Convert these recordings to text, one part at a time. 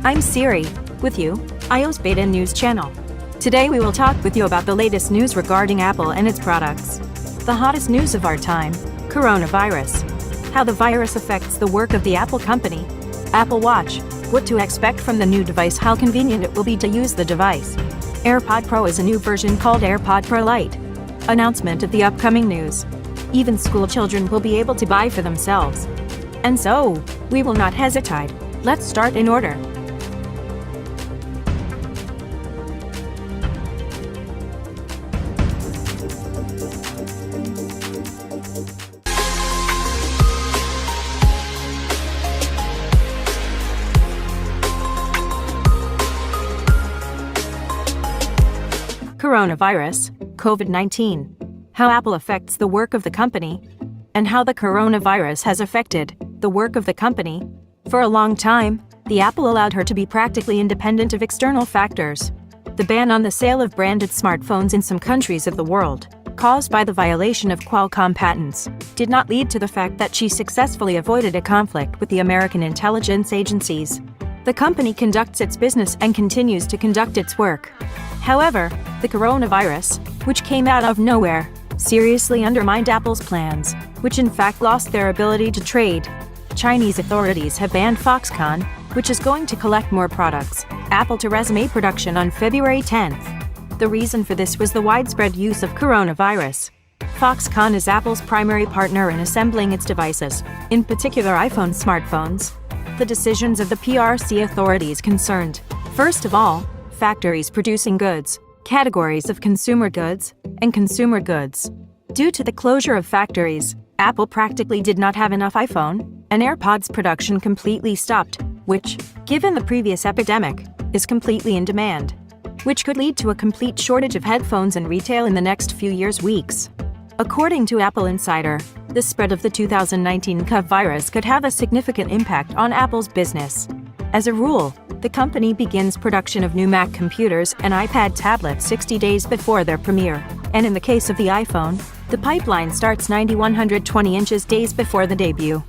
I'm Siri, with you, iOS Beta News Channel. Today we will talk with you about the latest news regarding Apple and its products. The hottest news of our time, coronavirus. How the virus affects the work of the Apple company. Apple Watch, what to expect from the new device, how convenient it will be to use the device. AirPod Pro is a new version called AirPod Pro Lite. Announcement of the upcoming news. Even school children will be able to buy for themselves. And so, we will not hesitate. Let's start in order. Coronavirus, COVID-19. How Apple affects the work of the company, and how the coronavirus has affected the work of the company. For a long time, the Apple allowed her to be practically independent of external factors. The ban on the sale of branded smartphones in some countries of the world, caused by the violation of Qualcomm patents, did not lead to the fact that she successfully avoided a conflict with the American intelligence agencies. The company conducts its business and continues to conduct its work. However, the coronavirus, which came out of nowhere, seriously undermined Apple's plans, which in fact lost their ability to trade. Chinese authorities have banned Foxconn, which is going to collect more products, Apple to resume production on February 10th. The reason for this was the widespread use of coronavirus. Foxconn is Apple's primary partner in assembling its devices, in particular iPhone smartphones. The decisions of the PRC authorities concerned, first of all, factories producing goods, categories of consumer goods, and consumer goods. Due to the closure of factories, Apple practically did not have enough iPhone and AirPods production completely stopped, which, given the previous epidemic, is completely in demand, which could lead to a complete shortage of headphones in retail in the next few weeks. According to Apple Insider, the spread of the 2019 COVID virus could have a significant impact on Apple's business. As a rule, the company begins production of new Mac computers and iPad tablets 60 days before their premiere, and in the case of the iPhone, the pipeline starts 120 days before the debut.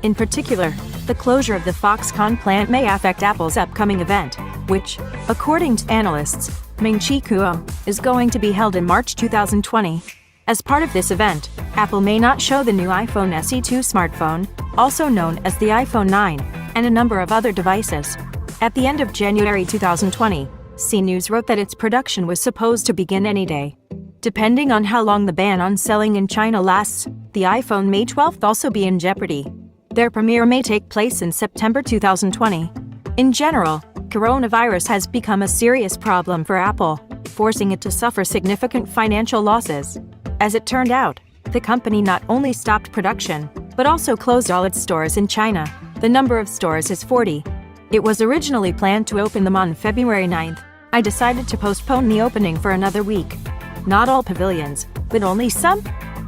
In particular, the closure of the Foxconn plant may affect Apple's upcoming event, which, according to analysts, Ming-Chi Kuo, is going to be held in March 2020. As part of this event, Apple may not show the new iPhone SE2 smartphone, also known as the iPhone 9, and a number of other devices. At the end of January 2020, CNews wrote that its production was supposed to begin any day. Depending on how long the ban on selling in China lasts, the iPhone May 12th also be in jeopardy. Their premiere may take place in September 2020. In general, coronavirus has become a serious problem for Apple, forcing it to suffer significant financial losses. As it turned out, the company not only stopped production, but also closed all its stores in China. The number of stores is 40. It was originally planned to open them on February 9th. I decided to postpone the opening for another week. Not all pavilions, but only some.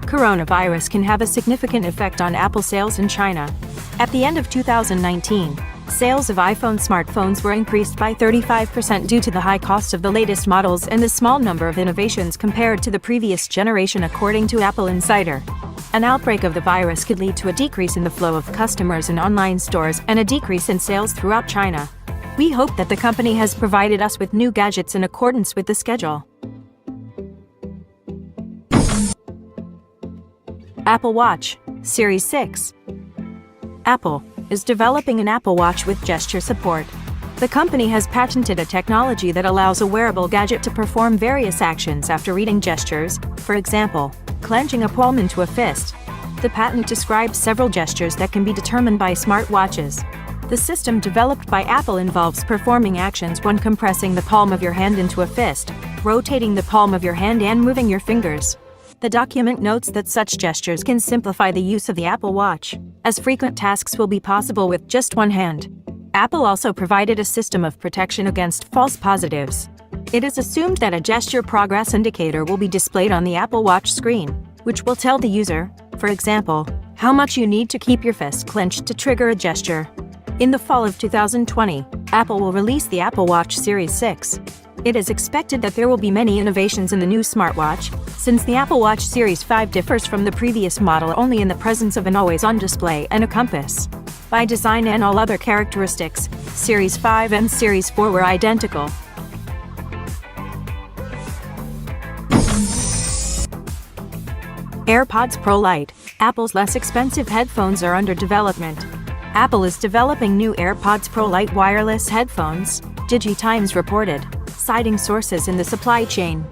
Coronavirus can have a significant effect on Apple sales in China. At the end of 2019, sales of iPhone smartphones were increased by 35% due to the high cost of the latest models and the small number of innovations compared to the previous generation, according to Apple Insider. An outbreak of the virus could lead to a decrease in the flow of customers in online stores and a decrease in sales throughout China. We hope that the company has provided us with new gadgets in accordance with the schedule. Apple Watch, Series 6. Apple is developing an Apple Watch with gesture support. The company has patented a technology that allows a wearable gadget to perform various actions after reading gestures, for example, clenching a palm into a fist. The patent describes several gestures that can be determined by smartwatches. The system developed by Apple involves performing actions when compressing the palm of your hand into a fist, rotating the palm of your hand and moving your fingers. The document notes that such gestures can simplify the use of the Apple Watch, as frequent tasks will be possible with just one hand. Apple also provided a system of protection against false positives. It is assumed that a gesture progress indicator will be displayed on the Apple Watch screen, which will tell the user, for example, how much you need to keep your fist clenched to trigger a gesture. In the fall of 2020, Apple will release the Apple Watch Series 6. It is expected that there will be many innovations in the new smartwatch, since the Apple Watch Series 5 differs from the previous model only in the presence of an always-on display and a compass. By design and all other characteristics, Series 5 and Series 4 were identical. AirPods Pro Lite. Apple's less expensive headphones are under development. Apple is developing new AirPods Pro Lite wireless headphones, DigiTimes reported, citing sources in the supply chain.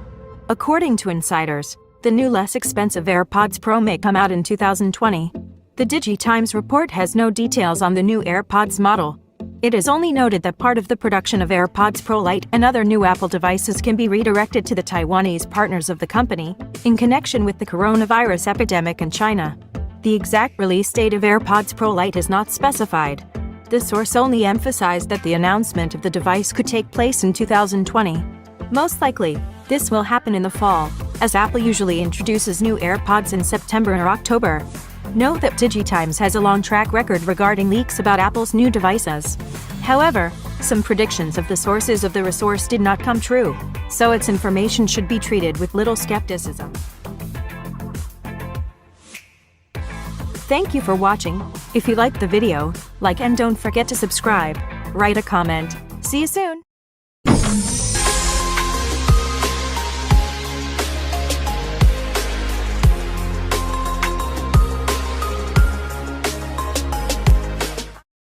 According to insiders, the new less expensive AirPods Pro may come out in 2020. The DigiTimes report has no details on the new AirPods model. It is only noted that part of the production of AirPods Pro Lite and other new Apple devices can be redirected to the Taiwanese partners of the company, in connection with the coronavirus epidemic in China. The exact release date of AirPods Pro Lite is not specified. The source only emphasized that the announcement of the device could take place in 2020. Most likely, this will happen in the fall, as Apple usually introduces new AirPods in September or October. Note that DigiTimes has a long track record regarding leaks about Apple's new devices. However, some predictions of the sources of the resource did not come true, so its information should be treated with little skepticism. Thank you for watching. If you liked the video, like and don't forget to subscribe. Write a comment. See you soon!